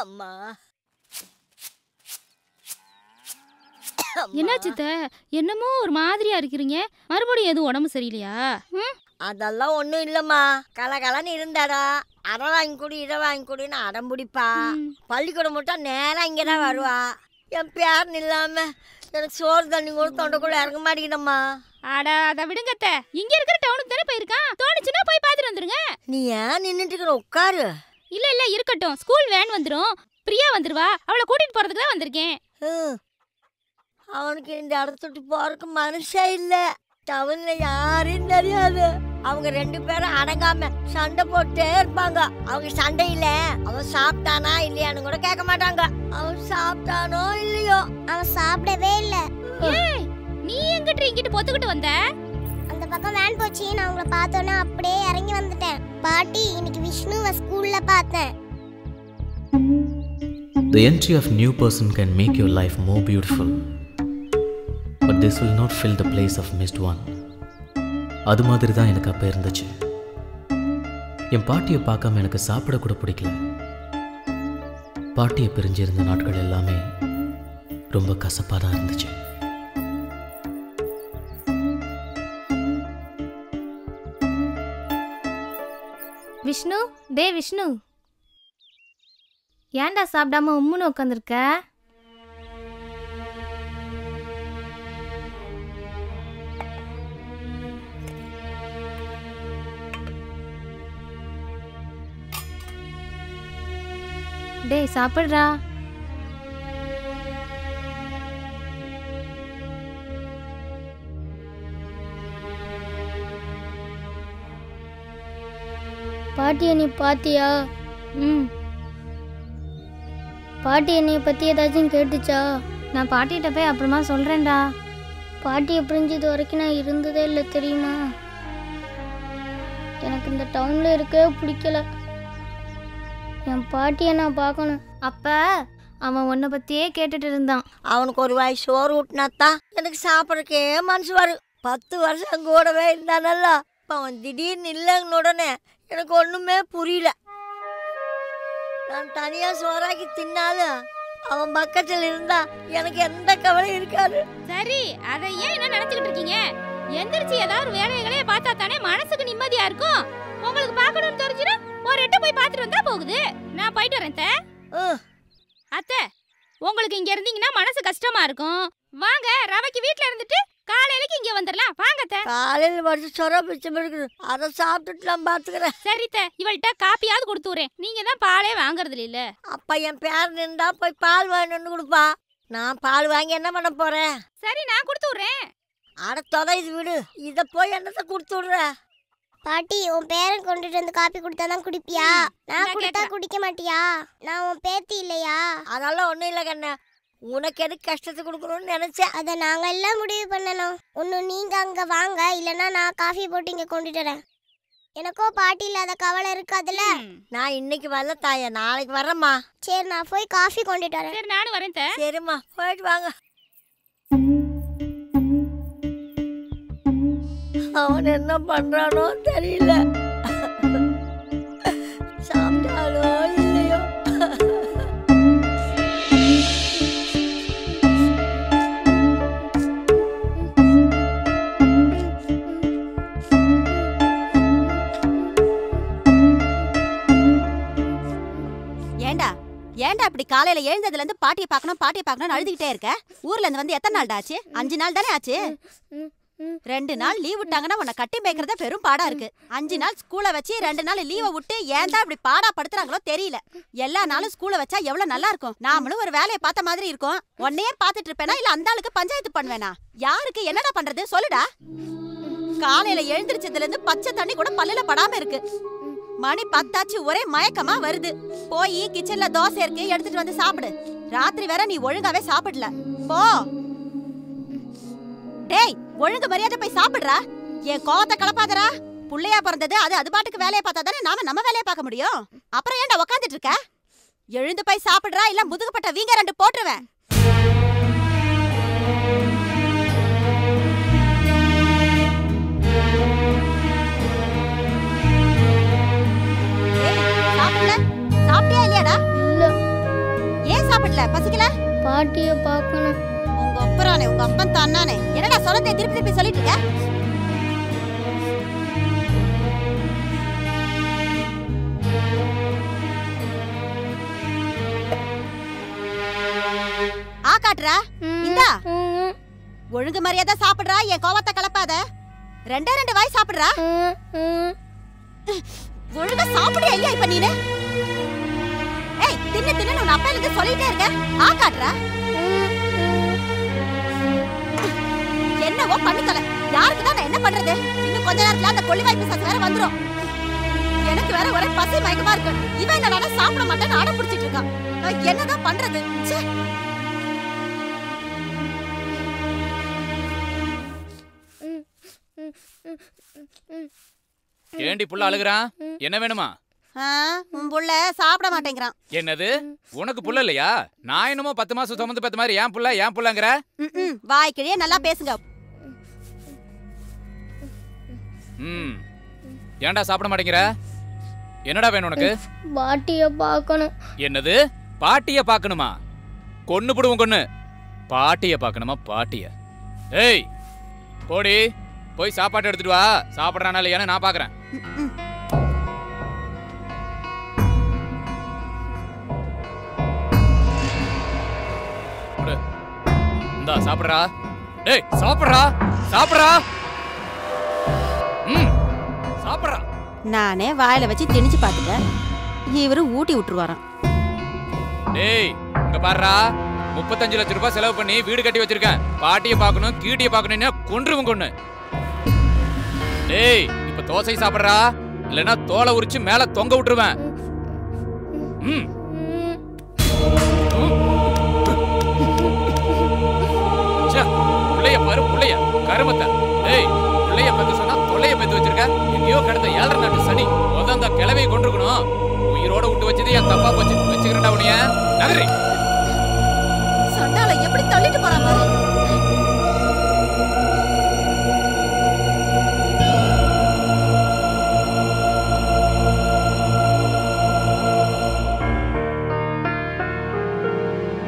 அம்மா என்னாச்சுத்த? என்னமோ ஒரு மாதிரியா இருக்கிறீங்க. மறுபடியும் எதுவும் உடம்பு சரியில்லையா? அதெல்லாம் ஒன்றும் இல்லைம்மா. கலகலன்னு இருந்தாடா. அரை வாங்கி கொடு இதை வாங்கி கொடுன்னு அடம் பிடிப்பா. பள்ளிக்கூடம் மட்டும் நேரம் இங்கே தான் வருவா. என் பேரன் இல்லாம எனக்கு சோறு தண்ணி கூட தொண்டைக்குள்ள இறங்க மாட்டேங்கிட்டம்மா. ஆடா அதை விடுங்கத்த. இங்க இருக்கிற டவுனுக்கு தானே போயிருக்கான். தோணுச்சுன்னா போய் பார்த்துட்டு வந்துருங்க. நீ ஏன் நின்றுட்டு இருக்கிற? உட்காரு. இல்ல இல்ல இருக்கட்டும். ஸ்கூல் வேன் வந்துடும். பிரியா வந்துருவா. அவளை கூட்டிட்டு போறதுக்கு தான் வந்திருக்கேன். அவனுக்கு இந்த இடத்துட்டு போறதுக்கு மனுஷே இல்லை. டவுன்ல யாரும் தெரியாது. அவங்க 2 பேரும் அடங்காம சண்டை போட்டே இருப்பாங்க. அவங்க சண்டையில அவன் சாப்பிட்டானா இல்லையான்னு கூட கேட்க மாட்டாங்க. அவன் சாப்பிட்டானோ இல்லையோ. அவன் சாப்பிடவே இல்ல. ஏய் நீ எங்கிட்ட இங்கிட்டு பொத்துக்கிட்டு வந்த? அந்த பக்கம் வேன் போச்சு. நான் உங்களை பார்த்தோன்னே அப்படியே இறங்கி வந்துட்டேன். பாட்டி இன்னைக்கு விஷ்ணுவை ஸ்கூல்ல பார்த்தேன். The entry of new person can make your life more beautiful, but this will not fill the place of missed one. அது மாதிரி தான் எனக்கு அப்போ இருந்துச்சு. என் பாட்டியை பார்க்காம எனக்கு சாப்பிட கூட பிடிக்கல. பாட்டியை பிரிஞ்சிருந்த நாட்கள் எல்லாமே ரொம்ப கசப்பாக தான் இருந்துச்சு. விஷ்ணு, டே விஷ்ணு, ஏன்டா சாப்பிடாம உம்முன்னு உட்காந்துருக்க? டேய் சாப்பிட்றா. பாட்டியை நீ பாத்தியா? பாட்டி என்னைய பத்தி ஏதாச்சும் கேட்டுச்சா? நான் பாட்டிகிட்ட போய் அப்புறமா சொல்றேன்டா. பாட்டியை பிரிஞ்சது வரைக்கும் நான் இருந்ததே இல்லை தெரியுமா? எனக்கு இந்த டவுன்ல இருக்கவே பிடிக்கல. என் பாட்டியை நான் பார்க்கணும். அப்ப அவன் உன்னை பத்தியே கேட்டுட்டு இருந்தான். அவனுக்கு ஒரு வாய் சோறு ஊட்டினாத்தான் எனக்கு சாப்பிட்றக்கே மனசு வரும். 10 வருஷம் கூடவே இருந்தானல்ல. அவன் திடீர்னு இல்லைன்னு உடனே எனக்கு ஒண்ணுமே புரியல. நான் தனியா சோறாக்கி தின்னாலும் அவன் பக்கத்தில் இருந்தா எனக்கு எந்த கவலையும் இருக்காது. சரி அதை ஏன் என்ன நினைச்சுக்கிட்டு இருக்கீங்க? எந்திரிச்சு ஏதாவது வேலைகளையே பார்த்தா தானே மனசுக்கு நிம்மதியா இருக்கும். உங்களுக்கு பார்க்கணும்னு தெரிஞ்சுனா ஒரு எட்டு போய் பார்த்துட்டு வந்தா போகுது. நான் போயிட்டு வரேன். அத்தை உங்களுக்கு இங்க இருந்தீங்கன்னா மனசு கஷ்டமா இருக்கும். வாங்க ரவைக்கு வீட்டுல இருந்துட்டு காலையிலக்கு இங்க வந்துடலாம். வாங்க அத்தை. காலையில் வச்சு சொர பிச்சம் இருக்குது. அதை சாப்பிட்டுட்டு நான் பார்த்துக்கிறேன். சரித்த இவள்கிட்ட காப்பியாவது கொடுத்துறேன். நீங்க தான் பாலே வாங்குறது இல்ல. அப்ப என் பேர் நின்றா போய் பால் வாங்கிட்டு கொடுப்பா. நான் பால் வாங்கி என்ன பண்ண போறேன்? சரி நான் கொடுத்து விடுறேன். அட இது விடு. இதை போய் என்னத்தை கொடுத்து விடுற? பாட்டி உன் பேரன் கொண்டுட்டு வந்து காப்பி கொடுத்தாதான் குடிப்பியா? நான் கொடுத்தா குடிக்க மாட்டியா? நான் உன் பேத்தி இல்லையா? அதெல்லாம் ஒன்றும் இல்லை கண்ணா. உனக்கு எதுக்கு கஷ்டத்தை கொடுக்கணும்னு நினைச்சேன். அதை நாங்க எல்லாம் முடிவு பண்ணணும். ஒன்று நீங்க அங்க வாங்க, இல்லைன்னா நான் காஃபி போட்டு இங்க கொண்டுட்டு வரேன். எனக்கோ பாட்டி இல்லாத கவலை இருக்காதுல்ல. நான் இன்னைக்கு வரல தாயா, நாளைக்கு வரேம்மா. சரி நான் போய் காஃபி கொண்டுட்டு வரேன். சரி நானும் வரேன். சரிம்மா போயிட்டு வாங்க. அவன் என்ன பண்றானோ தெரியல. சாப்பிட்டாலோ இல்லையோ. ஏன்டா அப்படி காலையில எழுந்ததுல இருந்து பாட்டியை பார்க்கணும் அழுதுகிட்டே இருக்க? ஊர்ல இருந்து வந்து எத்தனை நாள் ஆச்சு? 5 நாள் தானே ஆச்சு. 2 நாள் லீவ் விட்டாங்கன்னா உன்னை கட்டி மேய்க்கிறத பெரும் பாடா இருக்கு. 5 நாள் ஸ்கூலை வச்சு 2 நாள் லீவை விட்டு ஏன் தான் இப்படி பாடா படுத்துறாங்களோ தெரியல. எல்லா நாளும் ஸ்கூலை வச்சா எவ்வளவு நல்லா இருக்கும். நாமளும் ஒரு வேலையை பார்த்த மாதிரி இருக்கும். உன்னையே பார்த்துட்டு இருப்பேனா இல்ல அந்த ஆளுக்கு பஞ்சாயத்து பண்ணுவேனா? யாருக்கு என்னடா பண்றது சொல்லுடா. காலையில எழுந்திரிச்சதுல இருந்து பச்சை தண்ணி கூட பல்லுல படாம இருக்கு. மணி 10 ஆச்சு, ஒரே மயக்கமா வருது. போய் கிச்சன்ல தோசை இருக்கு, எடுத்துட்டு வந்து சாப்பிடு. ராத்திரி வேற நீ ஒழுங்காவே சாப்பிடல. போ. டேய் ஒழுங்கு மரியாதை போய் சாப்பிடுறா. என் கோவத்தை கலப்பாதரா. புள்ளையா பிறந்தது அது பாட்டுக்கு வேலையை பார்த்தா தானே நாம நம்ம வேலையை பார்க்க முடியும். அப்புறம் ஏன்டா உக்காந்துட்டு இருக்க? எழுந்து போய் சாப்பிடுறா, இல்ல முதுகுப்பட்ட வீங்க 2 போட்டுருவேன். தன்னானே உங்க அப்பன் தன்னானே. என்னடா சொல்லத்தை திருப்பி திருப்பி சொல்லிட்டு இருக்க? ஆ காட்டுறா இந்தா. ஒழுங்கு மரியாதை சாப்பிடுறா, என் கோவத்தை கலப்பாத. ரெண்டே 2 வாய் சாப்பிடுறா. ஒழுங்கா சாப்பிடுறியா இல்லையா இப்ப நீனு? ஏய் தின்னு தின்னு உன் அப்பா எனக்கு சொல்லிட்டே இருக்க. ஆ காட்டுறா. என்னவோ பண்ணித்தல. யாருக்கு தான் நான் என்ன பண்றது? இன்னும் கொஞ்ச நேரத்துல அந்த கொள்ளி வாய்ப்பு சத்து வேற வந்துரும். எனக்கு வேற ஒரே பசி மயக்கமா இருக்கு. இவன் என்னடா சாப்பிட மாட்டேன்னு அடம் பிடிச்சிட்டு இருக்கான். நான் என்னதான் பண்றது? ச்சே. ஏண்டி புள்ள அழுகுறான்? என்ன வேணுமா? உன் புள்ள சாப்பிட மாட்டேங்கிறான். என்னது? உனக்கு புள்ள இல்லையா? நான் என்னமோ 10 மாசம் சுமந்து பெத்த மாதிரி ஏன் புள்ளங்கிற? வாய் கிழியே நல்லா பேசுங்க. ஏன்டா சாப்பிட மாட்டேங்கிற? என்னடா வேணும் உனக்கு? பாட்டிய பார்க்கணும். என்னது? பாட்டிய பார்க்கணுமா? கொன்னு புடுவோம் கொன்னு. பாட்டிய பார்க்கணுமா? பாட்டிய? ஏய் போடி, போய் சாப்பாடு எடுத்துட்டு வா. சாப்பிட்றானா இல்லையான்னு நான் பாக்குறேன். இந்தா சாப்பிடுறா. டேய் சாப்பிடுறா, சாப்பிடுறா. சாப்பிடுறா. நானே வாயில வச்சு திணிச்சு பாத்துட்டேன். இவரு ஊட்டி விட்டுருவாராம். டேய் இங்க பாருடா, 35 லட்சம் ரூபாய் செலவு பண்ணி வீடு கட்டி வச்சிருக்கேன். பாட்டிய பார்க்கணும், கீட்டிய பார்க்கணும்னா கொன்றுவும் கொன்னு. டேய் இப்ப தோசை சாப்பிடுறா, இல்லைன்னா தோலை உரிச்சு மேல தொங்க விட்டுருவேன். புள்ளைய பாரு, புள்ளைய கருமத்தை. டேய் புள்ளைய பத்தி சொன்னா தொல்லைய பத்தி வச்சிருக்க. எங்கேயோ கடந்த 7.5 நாட்டு சனி அந்த கிளவையை கொண்டிருக்கணும். உயிரோட விட்டு வச்சது என் தப்பா போச்சு. வச்சுக்கிறேன்டா உனிய நகரி. சண்டால எப்படி தள்ளிட்டு போறான் பாரு.